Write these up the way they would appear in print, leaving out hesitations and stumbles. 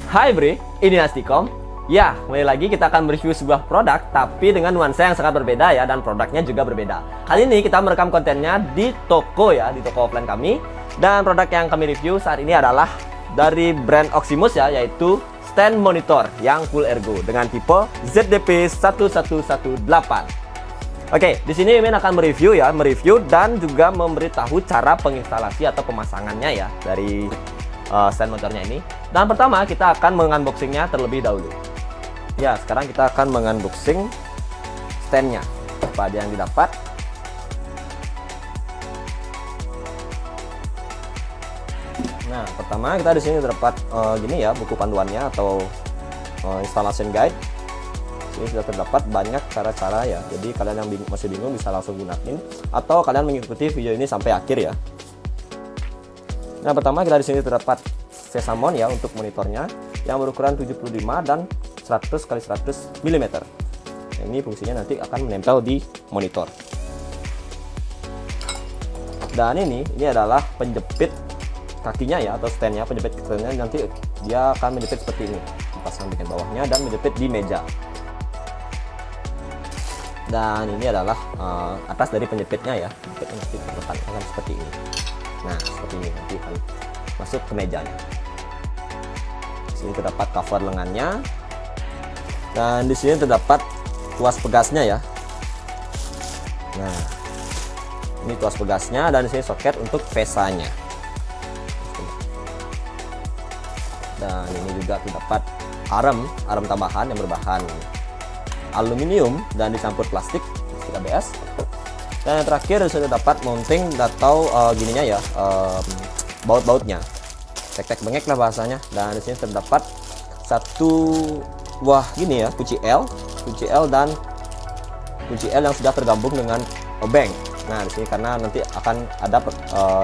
Hai Bre, ini Nastikom. Ya, kembali lagi kita akan mereview sebuah produk tapi dengan nuansa yang sangat berbeda ya, dan produknya juga berbeda. Kali ini kita merekam kontennya di toko ya, di toko offline kami. Dan produk yang kami review saat ini adalah dari brand Oximus ya, yaitu stand monitor yang full ergo dengan tipe ZDP1118. Oke, di sini Mimin akan mereview dan juga memberitahu cara penginstalasi atau pemasangannya ya dari stand motornya ini. Dan pertama kita akan mengunboxingnya terlebih dahulu. Ya, sekarang kita akan mengunboxing standnya. Apa aja yang didapat? Nah, pertama kita di sini terdapat gini ya, buku panduannya atau installation guide. Ini sudah terdapat banyak cara-cara ya. Jadi kalian yang masih bingung bisa langsung gunain atau kalian mengikuti video ini sampai akhir ya. Nah, pertama kita di sini terdapat sesamon ya untuk monitornya yang berukuran 75 dan 100x100 mm. Ini fungsinya nanti akan menempel di monitor. Dan ini adalah penjepit kakinya ya, atau standnya. Penjepit kakinya nanti dia akan menjepit seperti ini, dipasang bagian bawahnya dan menjepit di meja. Dan ini adalah atas dari penjepitnya ya, penjepitnya nanti terletak akan seperti ini. Nah, seperti ini nanti akan masuk ke mejanya. Sini terdapat cover lengannya, dan di sini terdapat tuas pegasnya ya. Nah, ini tuas pegasnya, dan di sini soket untuk vesanya. Dan ini juga terdapat arem tambahan yang berbahan aluminium dan dicampur plastik ABS. Dan yang terakhir di sini terdapat mounting atau gininya ya, baut-bautnya. Tek-tek bengek lah bahasanya. Dan di sini terdapat satu buah gini ya, kunci L dan kunci L yang sudah tergabung dengan obeng. Nah, di sini karena nanti akan ada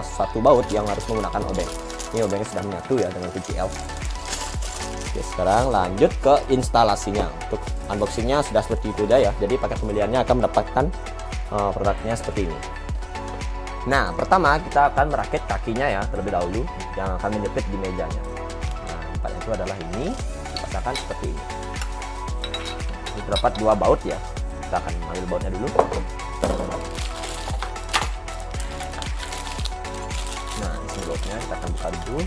satu baut yang harus menggunakan obeng. Ini obengnya sudah menyatu ya dengan kunci L. Oke, sekarang lanjut ke instalasinya. Untuk unboxingnya sudah seperti itu aja ya. Jadi paket pembeliannya akan mendapatkan produknya seperti ini. Nah, pertama kita akan merakit kakinya ya terlebih dahulu, yang akan menjepit di mejanya. Nah, tempatnya itu adalah ini, dipasangkan seperti ini. Ini terdapat dua baut ya. Kita akan ambil bautnya dulu. Nah, di sini bautnya kita akan buka dulu.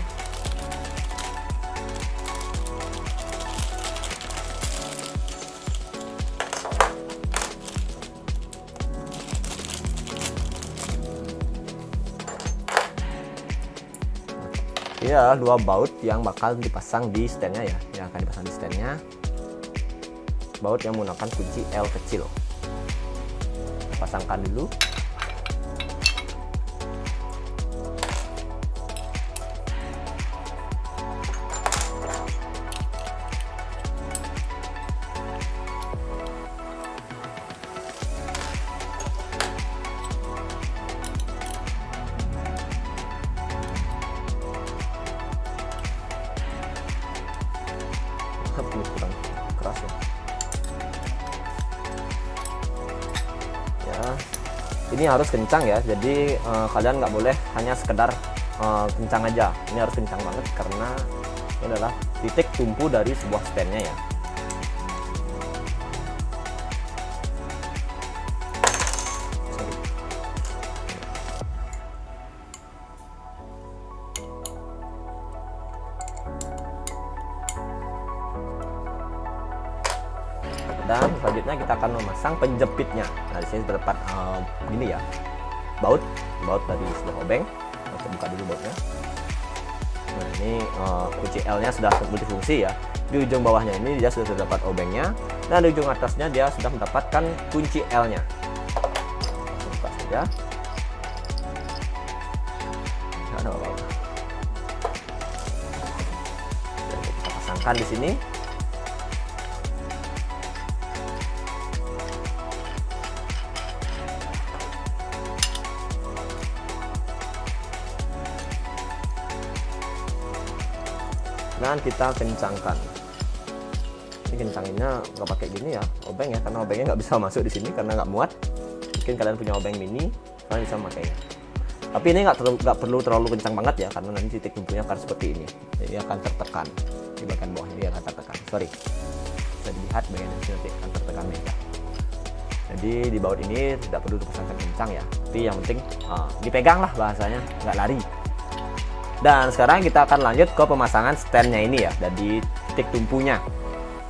Ini adalah dua baut yang bakal dipasang di standnya ya, yang akan dipasang di standnya. Baut yang menggunakan kunci L kecil. Kita pasangkan dulu. Ini kurang keras ya. Ini harus kencang ya, jadi kalian nggak boleh hanya sekedar kencang aja. Ini harus kencang banget karena ini adalah titik tumpu dari sebuah standnya ya. Dan selanjutnya kita akan memasang penjepitnya. Nah, di sini terdapat gini ya, baut dari sebuah obeng. Kita buka dulu bautnya. Nah, ini kunci L-nya sudah multifungsi ya. Di ujung bawahnya ini dia sudah terdapat obengnya, dan di ujung atasnya dia sudah mendapatkan kunci L-nya. Buka saja. Nggak ada apa-apa. Kita pasangkan di sini. Dan kita kencangkan. Ini kencanginnya nggak pakai gini ya, obeng ya, karena obengnya nggak bisa masuk di sini karena nggak muat. Mungkin kalian punya obeng mini, kalian bisa memakainya. Tapi ini nggak perlu terlalu kencang banget ya, karena nanti titik tumpunya akan seperti ini, jadi akan tertekan di bagian bawahnya. kantor tekan. Sorry, bisa dilihat bagian ini nanti kantor tekan mega. Jadi di baut ini tidak perlu dipasangkan kencang ya, tapi yang penting dipegang lah bahasanya, nggak lari. Dan sekarang kita akan lanjut ke pemasangan standnya ini ya, dari titik tumpunya.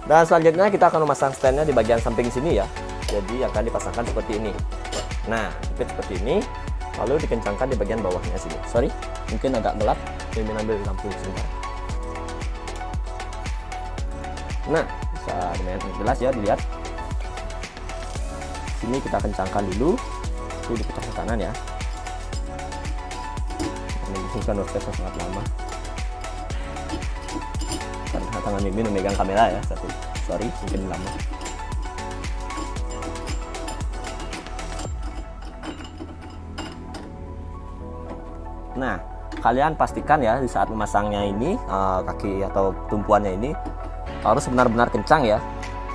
Dan selanjutnya kita akan memasang standnya di bagian samping sini ya. Jadi akan dipasangkan seperti ini. Nah, seperti ini, lalu dikencangkan di bagian bawahnya sini. Sorry, mungkin agak gelap, saya ambil lampu sebentar. Nah, bisa jelas ya dilihat. Sini kita kencangkan dulu, itu diputar ke kanan ya. Ini kan prosesnya sangat lama karena tangan Mimin memegang kamera ya. Sorry, mungkin lama. Nah, kalian pastikan ya di saat memasangnya ini kaki atau tumpuannya ini harus benar-benar kencang ya.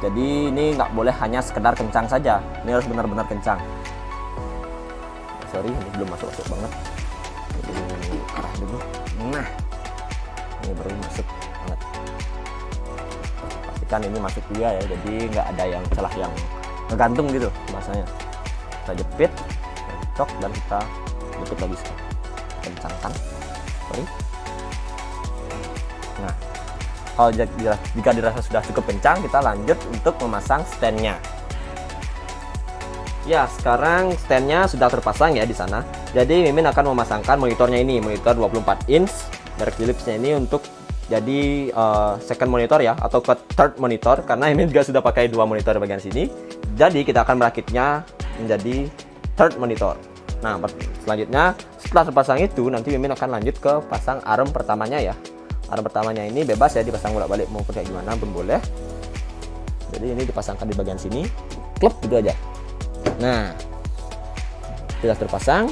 Jadi ini nggak boleh hanya sekedar kencang saja, ini harus benar-benar kencang. Sorry, ini belum masuk banget. Ini arah dulu. Nah, ini baru masuk banget. Pastikan ini masuk juga ya, jadi nggak ada yang celah yang ngegantung gitu masanya. Kita jepit, cok, dan kita jepit lagi sekali. Kencangkan. Sorry. Nah, kalau jika dirasa sudah cukup kencang, kita lanjut untuk memasang standnya. Ya, sekarang standnya sudah terpasang ya di sana. Jadi Mimin akan memasangkan monitornya ini, monitor 24 inch merek Philips-nya ini untuk jadi second monitor ya, atau ke third monitor, karena Mimin juga sudah pakai 2 monitor bagian sini. Jadi kita akan merakitnya menjadi third monitor. Nah, selanjutnya setelah terpasang itu nanti Mimin akan lanjut ke pasang arm pertamanya ya. Arm pertamanya ini bebas ya, dipasang bolak-balik maupun kayak gimana pun boleh. Jadi ini dipasangkan di bagian sini, klep gitu aja. Nah, sudah terpasang.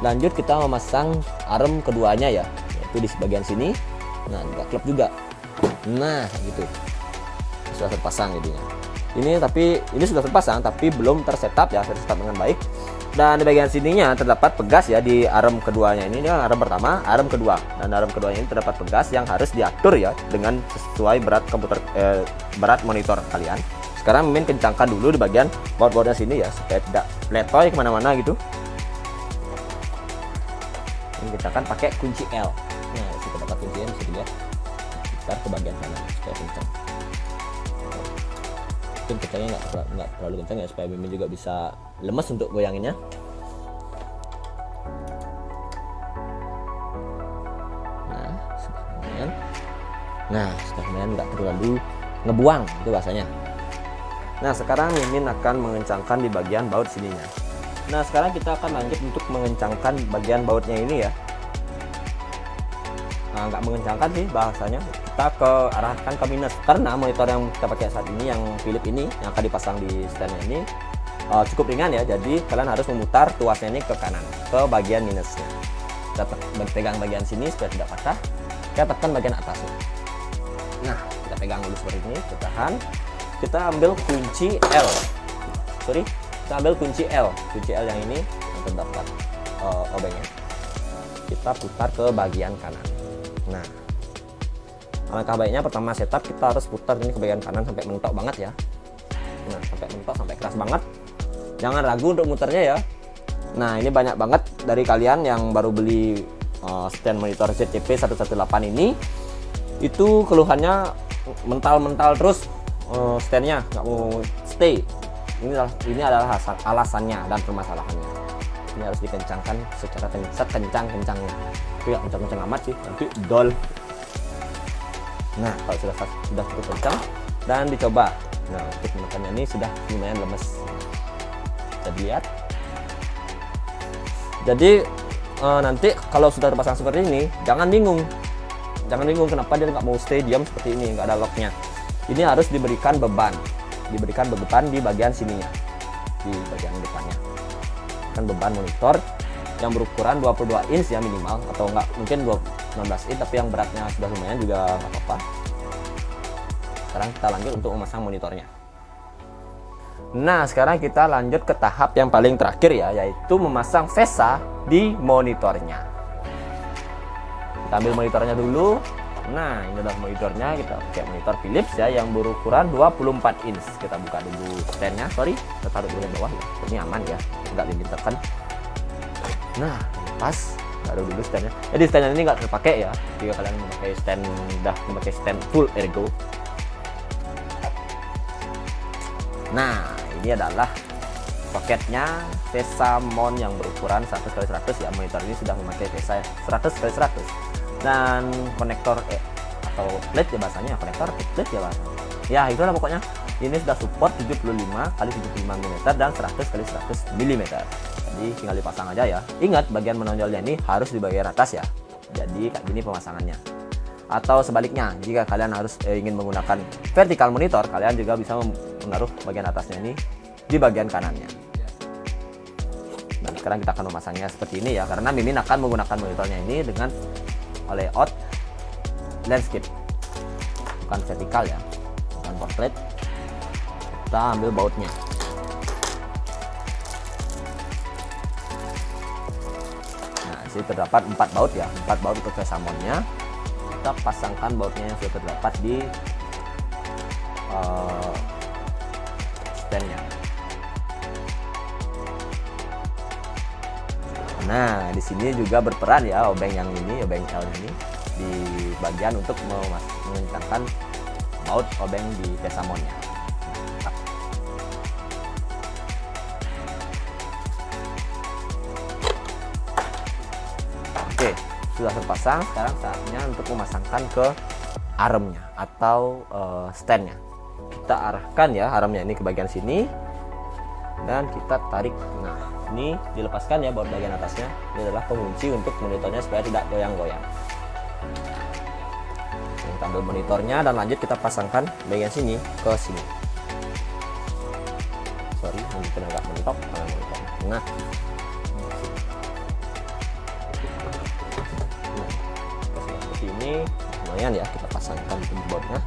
Lanjut kita memasang arm keduanya ya, yaitu di bagian sini. Nah, juga klep juga. Nah, gitu. Sudah terpasang jadinya. Ini sudah terpasang tapi belum tersetup ya, tersetup dengan baik. Dan di bagian sininya terdapat pegas ya di arm keduanya ini arm pertama, arm kedua. Dan arm keduanya ini terdapat pegas yang harus diatur ya dengan sesuai berat berat monitor kalian. Sekarang Mimin kencangkan dulu di bagian baut-bautnya sini ya, supaya tidak letoy kemana-mana gitu. Ini kita akan pakai kunci L. Nah, kita dapat kuncinya bisa dilihat. Putar ke bagian kanan supaya kencang. Mungkin kencangnya nggak terlalu kencang ya, supaya Mimin juga bisa lemes untuk goyanginnya. Nah, sekarang nggak terlalu ngebuang itu bahasanya. Nah, sekarang Mimin akan mengencangkan di bagian baut sininya. Nah, sekarang kita akan lanjut untuk mengencangkan bagian bautnya ini ya. Nah, nggak mengencangkan sih bahasanya, kita ke arahkan ke minus, karena monitor yang kita pakai saat ini yang Philips ini yang akan dipasang di standnya ini cukup ringan ya. Jadi kalian harus memutar tuasnya ini ke kanan, ke bagian minusnya. Kita pegang bagian sini supaya tidak patah. Kita tekan bagian atasnya. Nah, kita pegang dulu seperti ini, kita tahan. Kita ambil kunci L. Kita ambil kunci L. Kunci L yang ini yang terdapat obengnya. Kita putar ke bagian kanan. Nah, alangkah baiknya pertama setup kita harus putar ini ke bagian kanan sampai mentok banget ya. Nah, sampai mentok, sampai keras banget. Jangan ragu untuk muternya ya. Nah, ini banyak banget dari kalian yang baru beli stand monitor ZCP 118 ini, itu keluhannya mental-mental terus standnya nggak mau stay. Ini adalah alasannya dan permasalahannya. Ini harus dikencangkan secara sekencang-kencangnya. Tapi nggak kencang-kencang amat sih, nanti dol. Nah, kalau sudah cukup kencang dan dicoba. Nah, untuk menekannya ini sudah lumayan lemes. Bisa dilihat. Jadi nanti kalau sudah terpasang seperti ini, jangan bingung kenapa dia nggak mau stay diam seperti ini, nggak ada locknya. Ini harus diberikan beban di bagian sininya, di bagian depannya. Kan beban monitor yang berukuran 22 inch ya minimal, atau enggak mungkin 16 inch, tapi yang beratnya sudah lumayan juga nggak apa-apa. Sekarang kita lanjut untuk memasang monitornya. Nah, sekarang kita lanjut ke tahap yang paling terakhir ya, yaitu memasang VESA di monitornya. Kita ambil monitornya dulu, Nah, ini adalah monitornya. Kita pakai monitor Philips ya yang berukuran 24 inch. Kita buka dulu standnya. Sorry, kita taruh dulu di bawah ya. Ini aman ya, nggak ditekan. Nah, pas taruh dulu standnya. Jadi standnya ini nggak terpakai ya. Jika kalian memakai stand full ergo. Nah, ini adalah soketnya VESA mount yang berukuran 100x100 ya. Monitor ini sudah memakai VESA 100x100 dan konektor atau plate ya bahasanya, konektor plate ya bahasanya. Ya, itulah pokoknya. Ini sudah support 75x75 mm dan 100x100 mm. Jadi tinggal dipasang aja ya. Ingat, bagian menonjolnya ini harus di bagian atas ya. Jadi kayak gini pemasangannya. Atau sebaliknya, jika kalian harus ingin menggunakan vertical monitor, kalian juga bisa menaruh bagian atasnya ini di bagian kanannya. Dan sekarang kita akan memasangnya seperti ini ya, karena Mimin akan menggunakan monitornya ini dengan layout landscape, bukan vertikal ya, bukan portrait. Kita ambil bautnya. Nah, di sini terdapat 4 baut ya, 4 baut untuk VESA mount-nya. Kita pasangkan bautnya yang sudah terdapat di standnya. Nah, di sini juga berperan ya obeng yang ini, obeng L ini di bagian untuk mengencangkan baut obeng di VESA mount-nya. Oke, sudah terpasang. Sekarang saatnya untuk memasangkan ke armnya atau standnya. Kita arahkan ya armnya ini ke bagian sini dan kita tarik. Nah, ini dilepaskan ya baut bagian atasnya. Ini adalah pengunci untuk monitornya supaya tidak goyang-goyang. Kita ambil monitornya dan lanjut kita pasangkan bagian sini ke sini. Sorry, mungkin agak mentok karena monitornya. Nah, seperti ini lumayan ya, kita pasangkan bautnya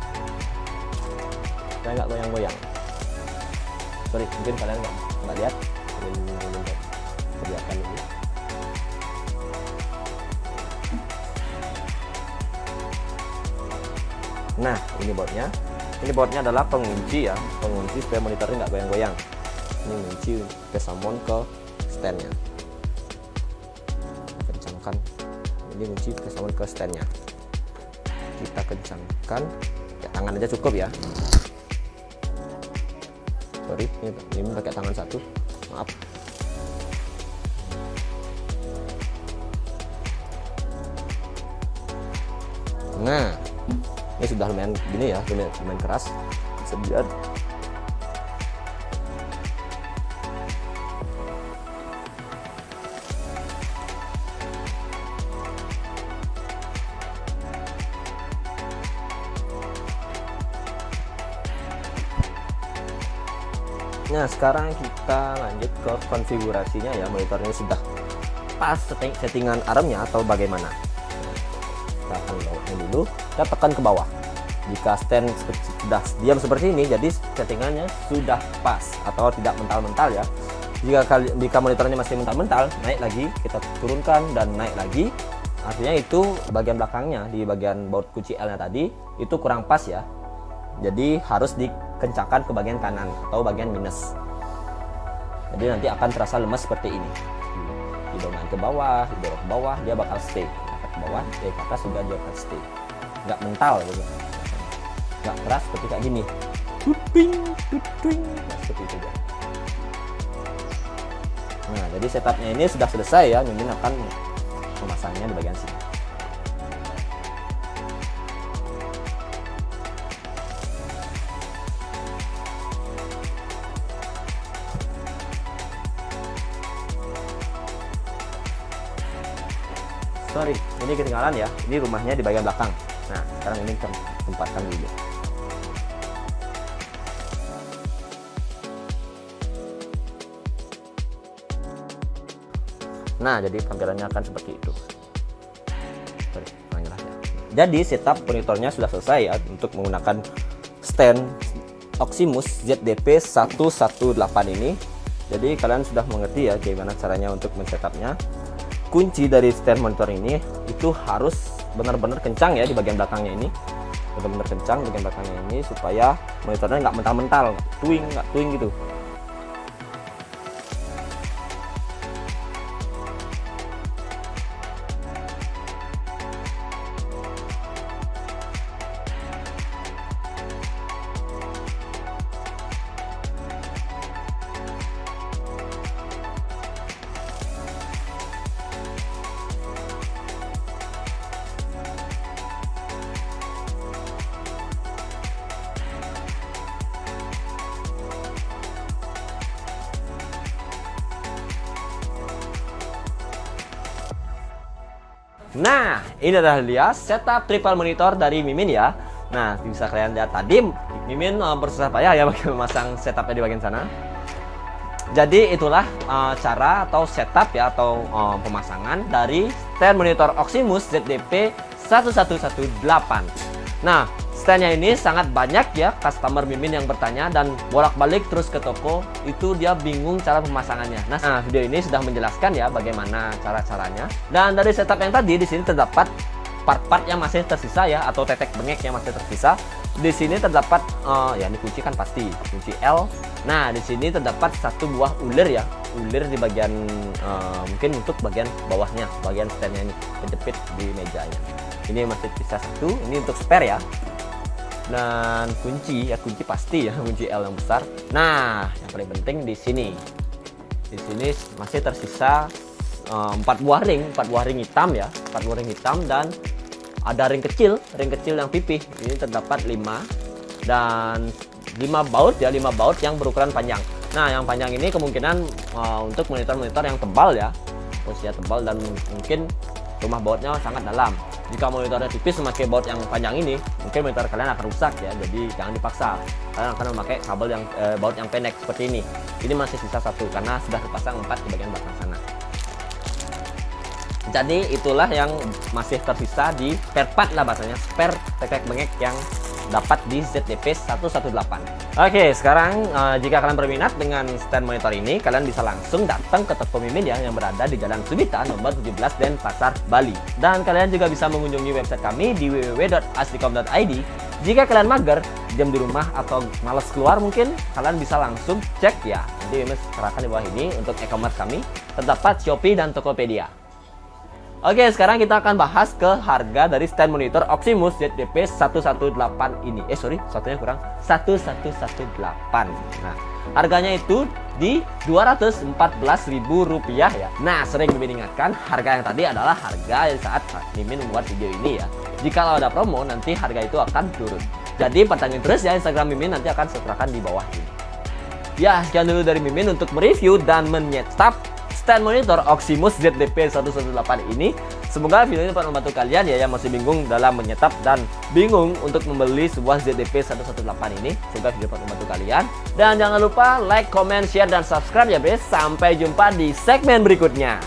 supaya nggak goyang-goyang. Sorry, mungkin kalian nggak lihat. Perlihatkan dulu. Nah, ini bautnya. Ini bautnya adalah pengunci ya, pengunci supaya monitornya nggak goyang-goyang. Ini kunci VESA mount ke standnya. Kencangkan. Ini kunci VESA mount ke standnya. Kita kencangkan. Ya, tangan aja cukup ya. Sorry, ini pakai tangan satu. Maaf. Nah, ini sudah lumayan gini ya, lumayan keras. Sebiar. Nah, sekarang kita lanjut ke konfigurasinya ya. Monitornya sudah pas settingan armnya atau bagaimana. Kita akan bawahnya dulu, kita tekan ke bawah. Jika stand sudah diam seperti ini, jadi settingannya sudah pas atau tidak mental-mental ya. Jika monitornya masih mental-mental, naik lagi, kita turunkan dan naik lagi. Artinya itu bagian belakangnya di bagian baut kunci L-nya tadi itu kurang pas ya. Jadi harus dikencangkan ke bagian kanan atau bagian minus. Jadi nanti akan terasa lemas seperti ini. Didorong ke bawah, didorong ke bawah, dia bakal stay. Ke bawah, ke atas juga dia akan stay. Nggak mental gitu. Nggak keras seperti kayak gini. Tuting. Nah, seperti itu ya. Nah, jadi setupnya ini sudah selesai ya. Mimin akan memasangnya di bagian sini. Sorry, ini ketinggalan ya. Ini rumahnya di bagian belakang. Nah, sekarang ini kita tempatkan dulu. Nah, jadi tampilannya akan seperti itu. Sorry, ya. Jadi setup monitornya sudah selesai ya untuk menggunakan stand Oximus ZDP 118 ini. Jadi kalian sudah mengerti ya bagaimana caranya untuk men-setupnya. Kunci dari stand monitor ini itu harus benar-benar kencang ya di bagian belakangnya ini, benar-benar kencang bagian belakangnya ini supaya monitornya nggak mental-mental, nggak twing gitu. Nah, ini adalah dia setup triple monitor dari Mimin ya. Nah, bisa kalian lihat tadi Mimin bersusah payah ya bagi memasang setupnya di bagian sana. Jadi itulah cara atau setup ya atau pemasangan dari stand monitor Oximus ZDP 1118. Nah, standnya ini sangat banyak ya customer Mimin yang bertanya dan bolak-balik terus ke toko, itu dia bingung cara pemasangannya. Nah, video ini sudah menjelaskan ya bagaimana cara-caranya. Dan dari setup yang tadi di sini terdapat part-part yang masih tersisa ya atau tetek bengek yang masih tersisa. Di sini terdapat ya ini kunci kan pasti kunci L. Nah, di sini terdapat satu buah ulir ya, ulir di bagian mungkin untuk bagian bawahnya, bagian standnya ini kejepit di mejanya. Ini masih sisa satu, ini untuk spare ya. Dan kunci ya, kunci pasti ya, kunci L yang besar. Nah, yang paling penting di sini masih tersisa 4 buah ring hitam ya, 4 buah ring hitam dan ada ring kecil yang pipih. Ini terdapat 5 dan 5 baut ya, 5 baut yang berukuran panjang. Nah, yang panjang ini kemungkinan untuk monitor-monitor yang tebal ya, posisinya tebal dan mungkin rumah bautnya sangat dalam. Jika monitornya tipis memakai baut yang panjang ini, mungkin monitor kalian akan rusak ya. Jadi jangan dipaksa. Kalian akan memakai kabel yang baut yang pendek seperti ini. Ini masih sisa 1 karena sudah terpasang 4 di bagian belakang sana. Jadi itulah yang masih tersisa di spare part lah bahasanya, spare tetek bengek yang dapat di ZDP 118. Oke, sekarang jika kalian berminat dengan stand monitor ini, kalian bisa langsung datang ke toko Mimin ya yang berada di Jalan Subita nomor 17 Denpasar, Bali. Dan kalian juga bisa mengunjungi website kami di www.asdicom.id. Jika kalian mager, diam di rumah atau malas keluar mungkin, kalian bisa langsung cek ya. Jadi Mimin serahkan di bawah ini untuk e-commerce kami, terdapat Shopee dan Tokopedia. Oke, sekarang kita akan bahas ke harga dari stand monitor Oximus ZDP 118 ini. Satunya kurang, 1118. Nah, harganya itu di Rp214.000 ya. Nah, sering Mimin ingatkan, harga yang tadi adalah harga saat Mimin membuat video ini ya. Jika ada promo, nanti harga itu akan turun. Jadi pantengin terus ya Instagram Mimin, nanti akan sertakan di bawah ini. Ya, sekian dulu dari Mimin untuk mereview dan menyetap stand monitor Oximus ZDP 118 ini. Semoga video ini dapat membantu kalian ya yang masih bingung dalam menyetap dan bingung untuk membeli sebuah ZDP 118 ini. Semoga video dapat membantu kalian. Dan jangan lupa like, comment, share, dan subscribe ya guys. Sampai jumpa di segmen berikutnya.